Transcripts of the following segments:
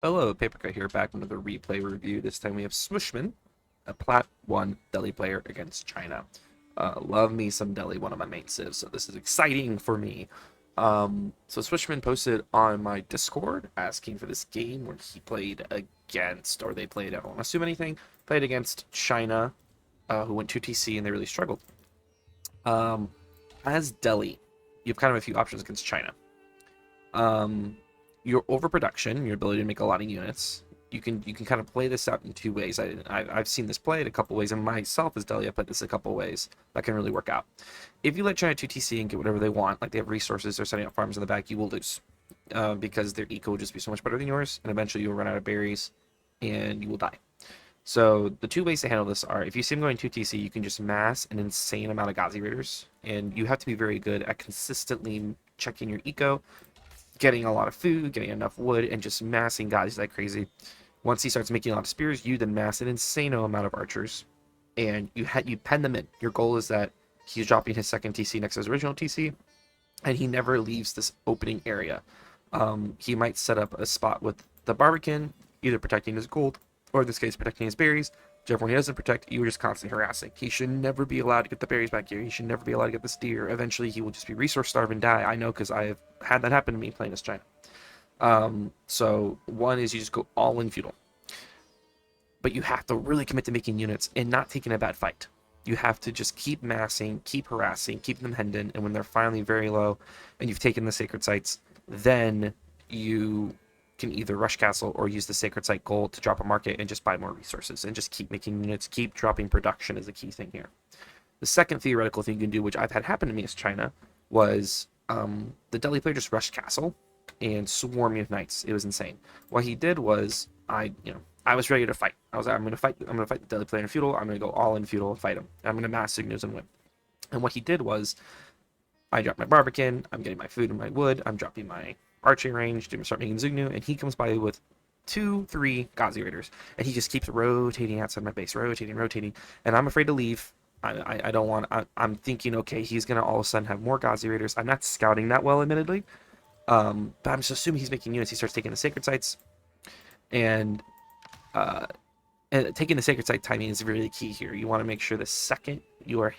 Hello, Papercut here, back with another replay review. This time we have Swishman, a Plat 1 Delhi player against China. Love me some Delhi, one of my main civs, so this is exciting for me. So Swishman posted on my Discord asking for this game where he played against, or they played, I don't want to assume anything, played against China, who went 2TC and they really struggled. As Delhi, you have kind of a few options against China. Your overproduction, your ability to make a lot of units, you can kind of play this out in two ways. I've seen this played a couple ways, and myself as Delhi, I played this a couple ways that can really work out. If you let China 2TC and get whatever they want, like they have resources, they're setting up farms in the back, you will lose. Because their eco will just be so much better than yours, and eventually you'll run out of berries, and you will die. So the two ways to handle this are, if you see them going 2TC, you can just mass an insane amount of Ghazi Raiders, and you have to be very good at consistently checking your eco, getting a lot of food, getting enough wood, and just massing guys like crazy. Once he starts making a lot of spears, you then mass an insane amount of archers, and you pen them in. Your goal is that he's dropping his second TC next to his original TC, and he never leaves this opening area. He might set up a spot with the Barbican, either protecting his gold, or in this case, protecting his berries. Whichever one he doesn't protect, you are just constantly harassing. He should never be allowed to get the berries back here. He should never be allowed to get the steer. Eventually, he will just be resource starved and die. I know because I have had that happen to me playing as China. So one is you just go all in feudal. But you have to really commit to making units and not taking a bad fight. You have to just keep massing, keep harassing, keep them hemmed in, and when they're finally very low and you've taken the sacred sites, then you can either rush castle or use the sacred site gold to drop a market and just buy more resources and just keep making units, keep dropping production is the key thing here. The second theoretical thing you can do, which I've had happen to me as China, was the Delhi player just rushed castle and swarm me with knights. It was insane. What he did was I was ready to fight. I was like, I'm gonna fight the Delhi player in feudal. I'm gonna go all in feudal and fight him. I'm gonna mass signals and win. And what he did was I dropped my Barbican, I'm getting my food and my wood, I'm dropping my archery range, to start making Zugnu, and he comes by with 2-3 Ghazi Raiders, and he just keeps rotating outside my base, rotating, and I'm afraid to leave. I don't want. I'm thinking, okay, he's gonna all of a sudden have more Ghazi Raiders. I'm not scouting that well, admittedly, but I'm just assuming he's making units. He starts taking the sacred sites, and uh, and taking the sacred site timing is really key here. You want to make sure the second you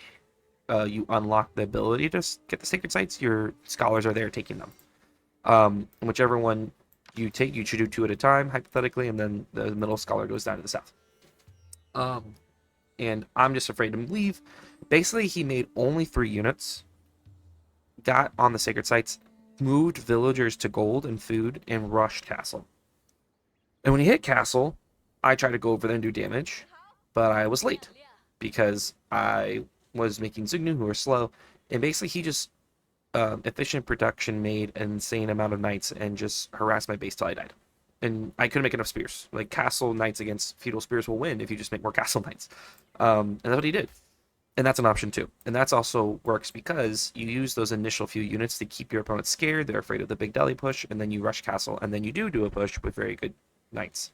unlock the ability to get the sacred sites, your scholars are there taking them. Whichever one you take, you should do 2 at a time, hypothetically, and then the middle scholar goes down to the south. And I'm just afraid to leave. Basically, he made only 3 units, got on the sacred sites, moved villagers to gold and food, and rushed castle. And when he hit castle, I tried to go over there and do damage, but I was late because I was making Zugnu, who were slow, and basically he just efficient production made an insane amount of knights and just harassed my base till I died. And I couldn't make enough spears. Like, castle knights against feudal spears will win if you just make more castle knights. And that's what he did. And that's an option too. And that's also works because you use those initial few units to keep your opponent scared. They're afraid of the big Delhi push, and then you rush castle, and then you do a push with very good knights.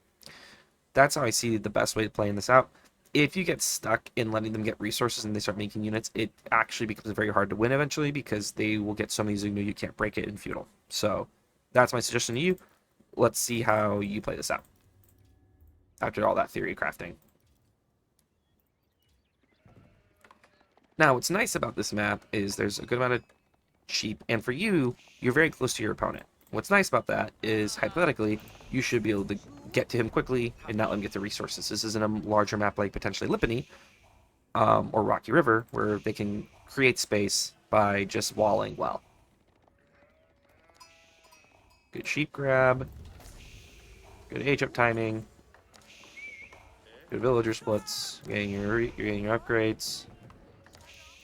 That's how I see the best way to playing this out. If you get stuck in letting them get resources and they start making units, it actually becomes very hard to win eventually because they will get so many Zugnu you can't break it in feudal. So that's my suggestion to you. Let's see how you play this out after all that theory crafting. Now, what's nice about this map is there's a good amount of sheep, and for you, you're very close to your opponent. What's nice about that is, hypothetically, you should be able to get to him quickly and not let him get the resources. This isn't a larger map like potentially Lipany or Rocky River, where they can create space by just walling well. Good sheep grab. Good age up timing. Good villager splits. You're getting your upgrades.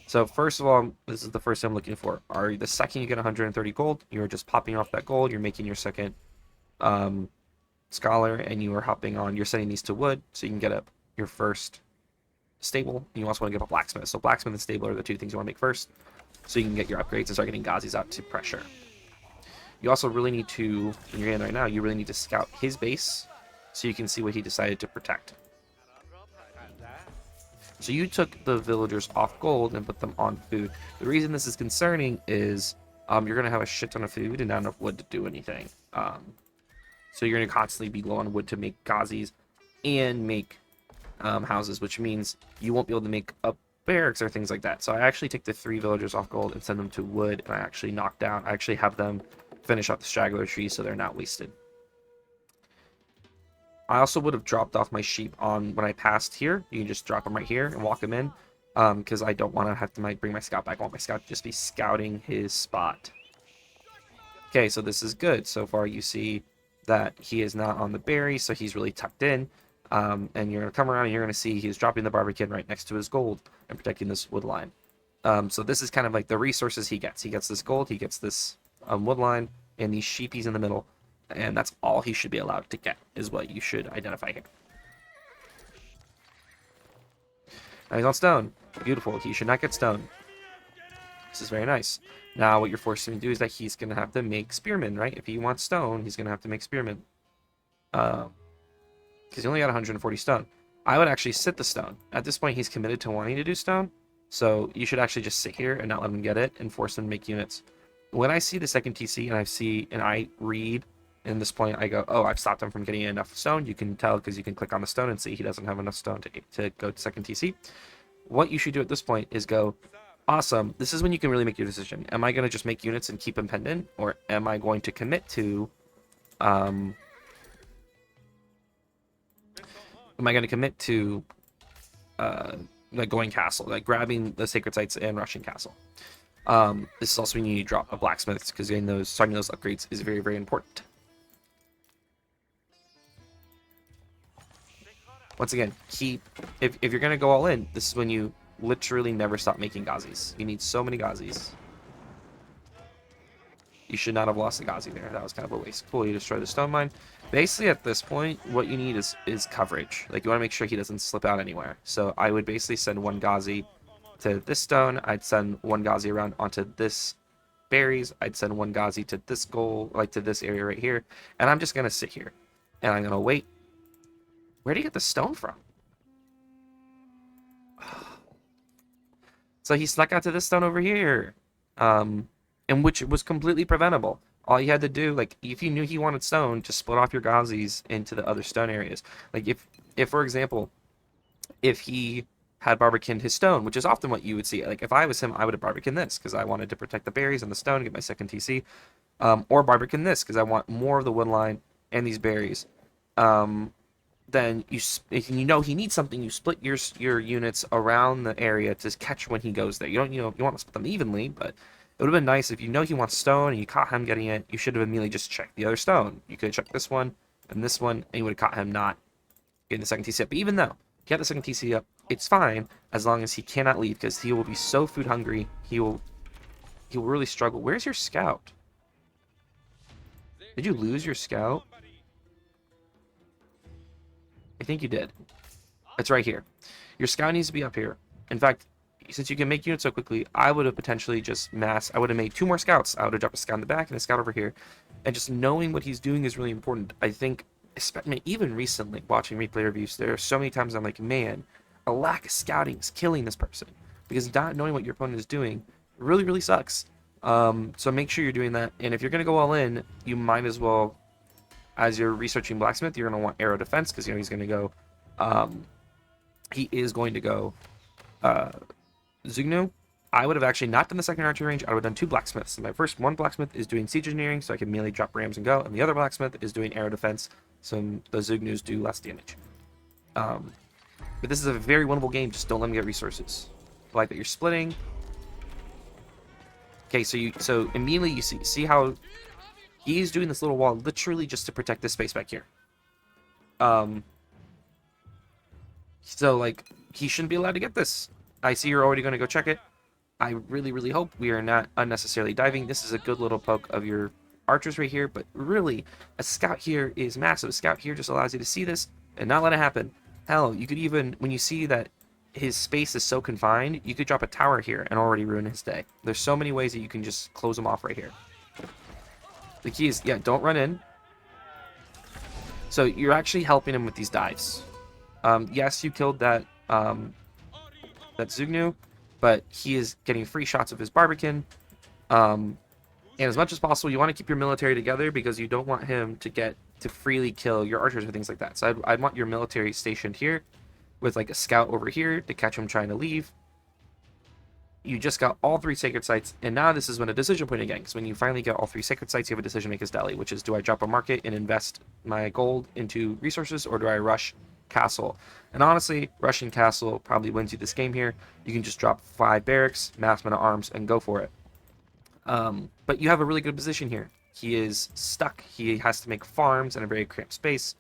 So first of all, this is the first thing I'm looking for. The second you get 130 gold, you're just popping off that gold. You're making your second scholar, and you are hopping on. You're setting these to wood, so you can get up your first stable. You also want to get up a blacksmith. So blacksmith and stable are the 2 things you want to make first, so you can get your upgrades and start getting Ghazis out to pressure. You also really need to, when you're in right now, you really need to scout his base, so you can see what he decided to protect. So you took the villagers off gold and put them on food. The reason this is concerning is you're going to have a shit ton of food and not enough wood to do anything. So you're going to constantly be low on wood to make gazis and make houses, which means you won't be able to make up barracks or things like that. So I actually take the 3 villagers off gold and send them to wood, and I actually have them finish up the straggler trees so they're not wasted. I also would have dropped off my sheep on when I passed here. You can just drop them right here and walk them in, because I don't want to have to bring my scout back. I want my scout to just be scouting his spot. Okay, so this is good. So far you see that he is not on the berry, so he's really tucked in. And you're going to come around and you're going to see he's dropping the barbican right next to his gold and protecting this wood line. So this is kind of like the resources he gets. He gets this gold, he gets this wood line, and these sheepies in the middle. And that's all he should be allowed to get, is what you should identify here. Now he's on stone. Beautiful. He should not get stone. This is very nice. Now what you're forcing him to do is that he's going to have to make spearmen, right? If he wants stone, he's going to have to make spearmen. Because he only got 140 stone. I would actually sit the stone. At this point, he's committed to wanting to do stone. So you should actually just sit here and not let him get it and force him to make units. When I see the second TC and I read in this point, I go, oh, I've stopped him from getting enough stone. You can tell because you can click on the stone and see he doesn't have enough stone to go to second TC. What you should do at this point is go, awesome. This is when you can really make your decision. Am I going to just make units and keep them pendant? Or am I going to commit to... like going castle, like grabbing the sacred sites and rushing castle. This is also when you need to drop a blacksmith, because starting those upgrades is very, very important. Once again, if you're going to go all in, this is when you literally never stop making gazis. You need so many gazis. You should not have lost the gazi there. That was kind of a waste. Cool, you destroy the stone mine. Basically, at this point, what you need is coverage. Like, you want to make sure he doesn't slip out anywhere. So I would basically send 1 gazi to this stone. I'd send 1 gazi around onto this berries. I'd send 1 gazi to this goal, like to this area right here. And I'm just going to sit here. And I'm going to wait. Where did he get the stone from? So he snuck out to this stone over here. And which was completely preventable. All you had to do, like, if you knew he wanted stone, just split off your gazis into the other stone areas. Like, if for example, if he had barbicaned his stone, which is often what you would see. Like, if I was him, I would have barbicaned this, because I wanted to protect the berries and the stone, get my second TC. Or barbican this, because I want more of the wood line and these berries. Then if you know he needs something, you split your units around the area to catch when he goes there. You don't, you want to split them evenly, but it would have been nice if you know he wants stone and you caught him getting it. You should have immediately just checked the other stone. You could have checked this one and this one, and you would have caught him not getting the second TC up. But even though he got the second TC up, it's fine as long as he cannot leave, because he will be so food hungry. He will really struggle. Where's your scout? Did you lose your scout? I think you did. It's right here. Your scout needs to be up here. In fact, since you can make units so quickly, I would have potentially just I would have made 2 more scouts. I would have dropped a scout in the back and a scout over here. And just knowing what he's doing is really important. I think, even recently, watching replay reviews, there are so many times I'm like, man, a lack of scouting is killing this person. Because not knowing what your opponent is doing really, really sucks. So make sure you're doing that. And if you're going to go all in, you might as well, as you're researching blacksmith, you're going to want arrow defense, because he's going to go, he is going to go, Zugnu. I would have actually not done the second archery range. I would have done 2 blacksmiths. My first one blacksmith is doing siege engineering, so I can melee drop rams and go, and the other blacksmith is doing arrow defense, so the Zugnus do less damage. But this is a very winnable game. Just don't let them get resources. I like that you're splitting. Okay, so immediately you see how he's doing this little wall literally just to protect this space back here. So like, he shouldn't be allowed to get this. I see you're already going to go check it. I really, really hope we are not unnecessarily diving. This is a good little poke of your archers right here, but really, a scout here is massive. A scout here just allows you to see this and not let it happen. Hell, you could even, when you see that his space is so confined, you could drop a tower here and already ruin his day. There's so many ways that you can just close him off right here. The key is, yeah, don't run in. So you're actually helping him with these dives. Yes, you killed that Zugnu, but he is getting free shots of his barbican. And as much as possible, you want to keep your military together, because you don't want him to get to freely kill your archers or things like that. So I'd want your military stationed here with like a scout over here to catch him trying to leave. You just got all 3 sacred sites, and now this is when a decision point again, because when you finally get all 3 sacred sites, you have a decision to make as Delhi, which is, do I drop a market and invest my gold into resources, or do I rush castle? And honestly, rushing castle probably wins you this game here. You can just drop 5 barracks, mass men at arms, and go for it. But you have a really good position here. He is stuck. He has to make farms in a very cramped space.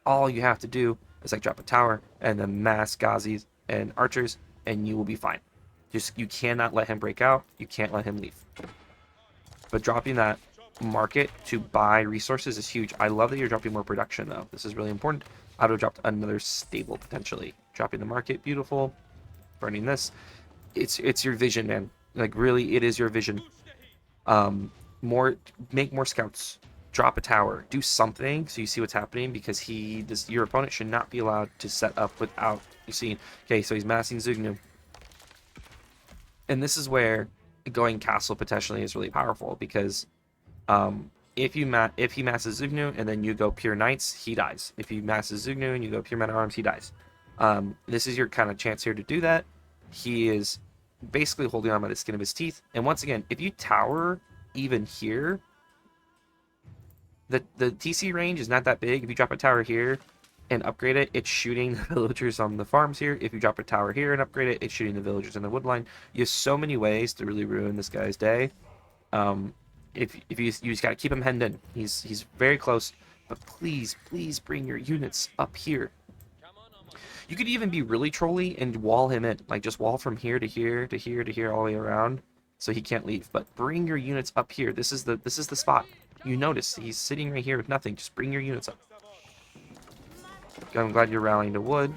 All you have to do is like drop a tower and then mass Ghazis and archers, and you will be fine. Just, you cannot let him break out. You can't let him leave. But dropping that market to buy resources is huge. I love that you're dropping more production, though. This is really important. I would have dropped another stable, potentially. Dropping the market, beautiful. Burning this. It's your vision, man. Like, really, it is your vision. Make more scouts. Drop a tower. Do something so you see what's happening, because your opponent should not be allowed to set up without you seeing. Okay, so he's massing Zugnu. And this is where going castle potentially is really powerful, because if he masses Zugnu and then you go pure knights, he dies. If he masses Zugnu and you go pure men at arms, he dies. This is your kind of chance here to do that. He is basically holding on by the skin of his teeth. And once again, if you tower even here, the TC range is not that big. If you drop a tower here and upgrade it, it's shooting the villagers on the farms here. If you drop a tower here and upgrade it, it's shooting the villagers in the wood line. You have so many ways to really ruin this guy's day. If you just got to keep him hemmed in. He's very close, but please bring your units up here. You could even be really trolly and wall him in, like just wall from here to here to here to here all the way around, so he can't leave. But bring your units up here. This is the spot. You notice he's sitting right here with nothing. Just bring your units up. I'm glad you're rallying to wood.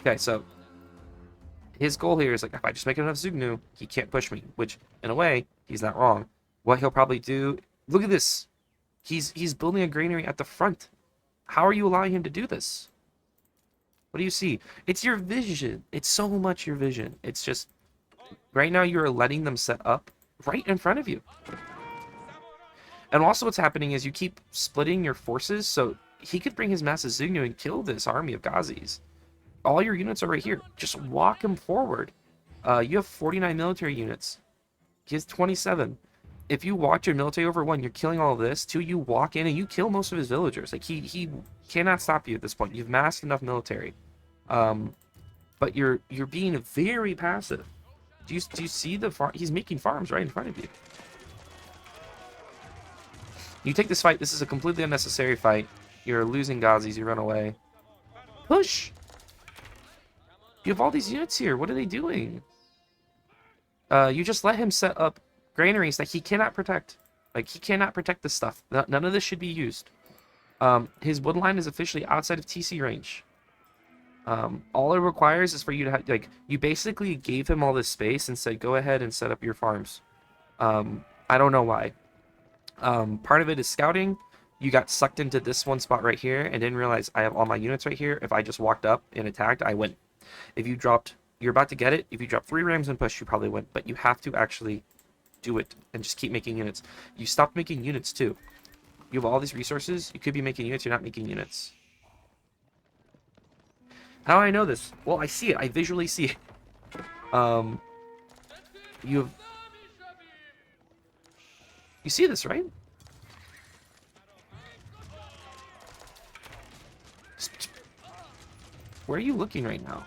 Okay, so his goal here is like, if I just make enough Zugnu, he can't push me, which in a way, he's not wrong. What he'll probably do, look at this. He's building a granary at the front. How are you allowing him to do this? What do you see? It's your vision. It's so much your vision. It's just, right now you're letting them set up right in front of you. And also what's happening is you keep splitting your forces, so he could bring his massive Zugnu and kill this army of Ghazis. All your units are right here. Just walk him forward. You have 49 military units. He has 27. If you walk your military over, 1, you're killing all of this. 2, you walk in and you kill most of his villagers. Like, he cannot stop you at this point. You've massed enough military. But you're being very passive. Do you see the farm? He's making farms right in front of you. You take this fight. This is a completely unnecessary fight. You're losing Ghazis. You run away. Push! You have all these units here. What are they doing? You just let him set up granaries that he cannot protect. Like, he cannot protect this stuff. None of this should be used. His wood line is officially outside of TC range. All it requires is for you to have, like, you basically gave him all this space and said, go ahead and set up your farms. I don't know why. Part of it is scouting. You got sucked into this one spot right here and didn't realize I have all my units right here. If I just walked up and attacked, I win. If you dropped, you're about to get it. If you drop 3 rams and push, you probably win. But you have to actually do it and just keep making units. You stopped making units too. You have all these resources. You could be making units. You're not making units. How do I know this? Well, I see it. I visually see it. You see this, right? Where are you looking right now?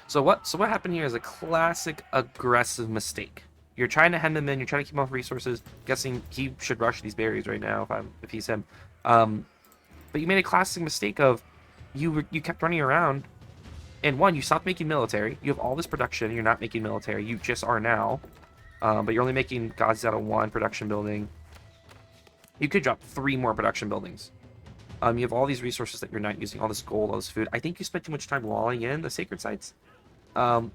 So what happened here is a classic aggressive mistake. You're trying to hem him in, you're trying to keep him off resources. Guessing he should rush these berries right now if he's him. But you made a classic mistake of you kept running around, and 1, you stopped making military. You have all this production, you're not making military. You just are now. But you're only making Ghazis out of 1 production building. You could drop 3 more production buildings. You have all these resources that you're not using, all this gold, all this food. I think you spent too much time walling in the sacred sites,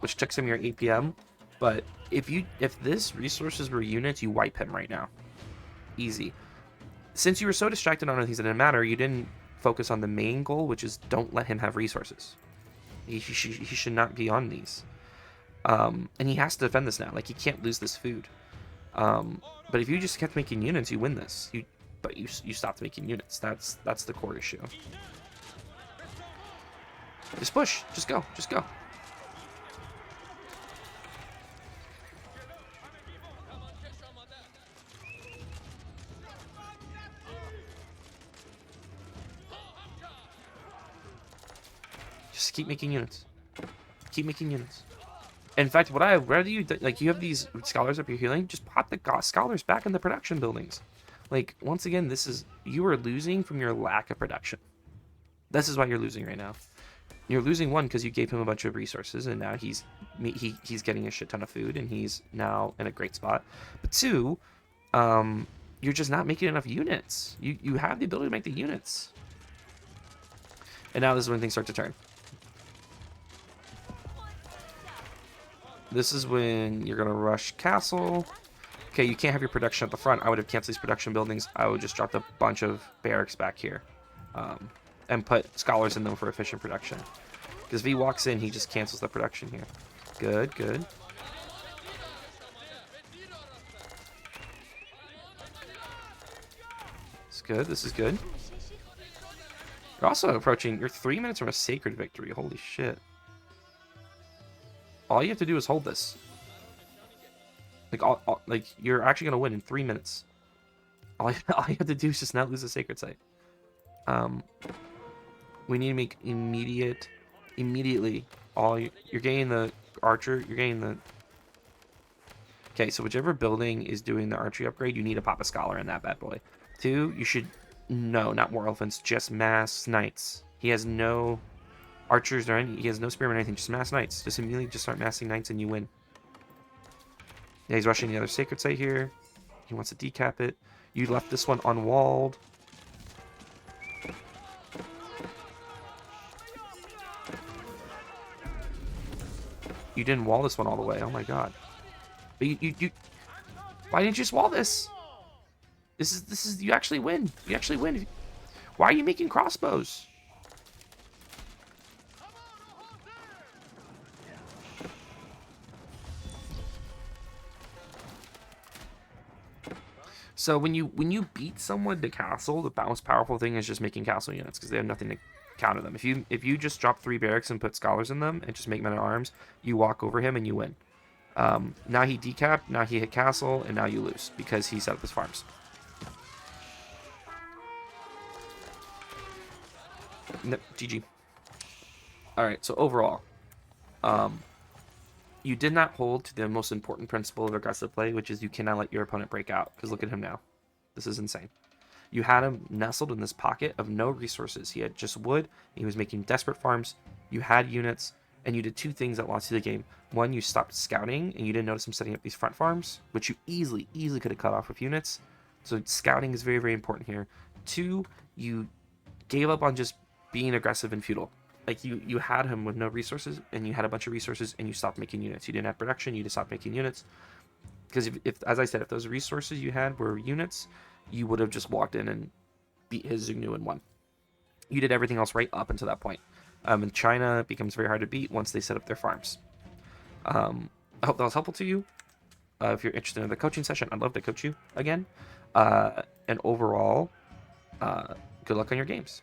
which took some of your APM. But if this resources were units, you wipe him right now. Easy. Since you were so distracted on other things that didn't matter, you didn't focus on the main goal, which is don't let him have resources. He should not be on these. And he has to defend this now. Like, he can't lose this food. But if you just kept making units, you win this. But you stopped making units. That's the core issue. Just push. Just go. Just go. Just keep making units. Keep making units. In fact, what I'd rather you like, you have these scholars up here healing. Just pop the scholars back in the production buildings. Like, once again, you are losing from your lack of production. This is why you're losing right now. You're losing, one, because you gave him a bunch of resources, and now he's getting a shit ton of food, and he's now in a great spot. But two, you're just not making enough units. You have the ability to make the units. And now this is when things start to turn. This is when you're going to rush castle. Okay, you can't have your production at the front. I would have canceled these production buildings. I would just drop a bunch of barracks back here. And put scholars in them for efficient production. Because if he walks in, he just cancels the production here. Good, good. It's good, this is good. You're also approaching, you're 3 minutes from a sacred victory. Holy shit. All you have to do is hold this. Like, you're actually going to win in 3 minutes. All you have to do is just not lose the sacred site. We need to make immediately. You're getting the archer. You're getting the. Okay, so whichever building is doing the archery upgrade, you need to pop a scholar in that bad boy. 2, you should. No, not more elephants. Just mass knights. He has no archers or any. He has no spearmen or anything. Just mass knights. Just immediately just start massing knights and you win. Yeah, he's rushing the other sacred site here. He wants to decap it. You left this one unwalled. You didn't wall this one all the way. Oh my god. But you why didn't you just wall this? This is you actually win. You actually win. Why are you making crossbows? So when you beat someone to castle, the most powerful thing is just making castle units because they have nothing to counter them. If you just drop 3 barracks and put scholars in them and just make men at arms, you walk over him and you win. Now he decapped, now he hit castle, and now you lose because he set up his farms. No, GG. Alright, so overall, you did not hold to the most important principle of aggressive play, which is you cannot let your opponent break out. Because look at him now. This is insane. You had him nestled in this pocket of no resources. He had just wood, and he was making desperate farms. You had units, and you did 2 things that lost you the game. One, you stopped scouting, and you didn't notice him setting up these front farms, which you easily could have cut off with units. So scouting is very, very important here. 2, you gave up on just being aggressive and feudal. Like, you had him with no resources, and you had a bunch of resources, and you stopped making units. You didn't have production, you just stopped making units. Because, if as I said, if those resources you had were units, you would have just walked in and beat his Zugnu and won. You did everything else right up until that point. In China, it becomes very hard to beat once they set up their farms. I hope that was helpful to you. If you're interested in the coaching session, I'd love to coach you again. And overall, good luck on your games.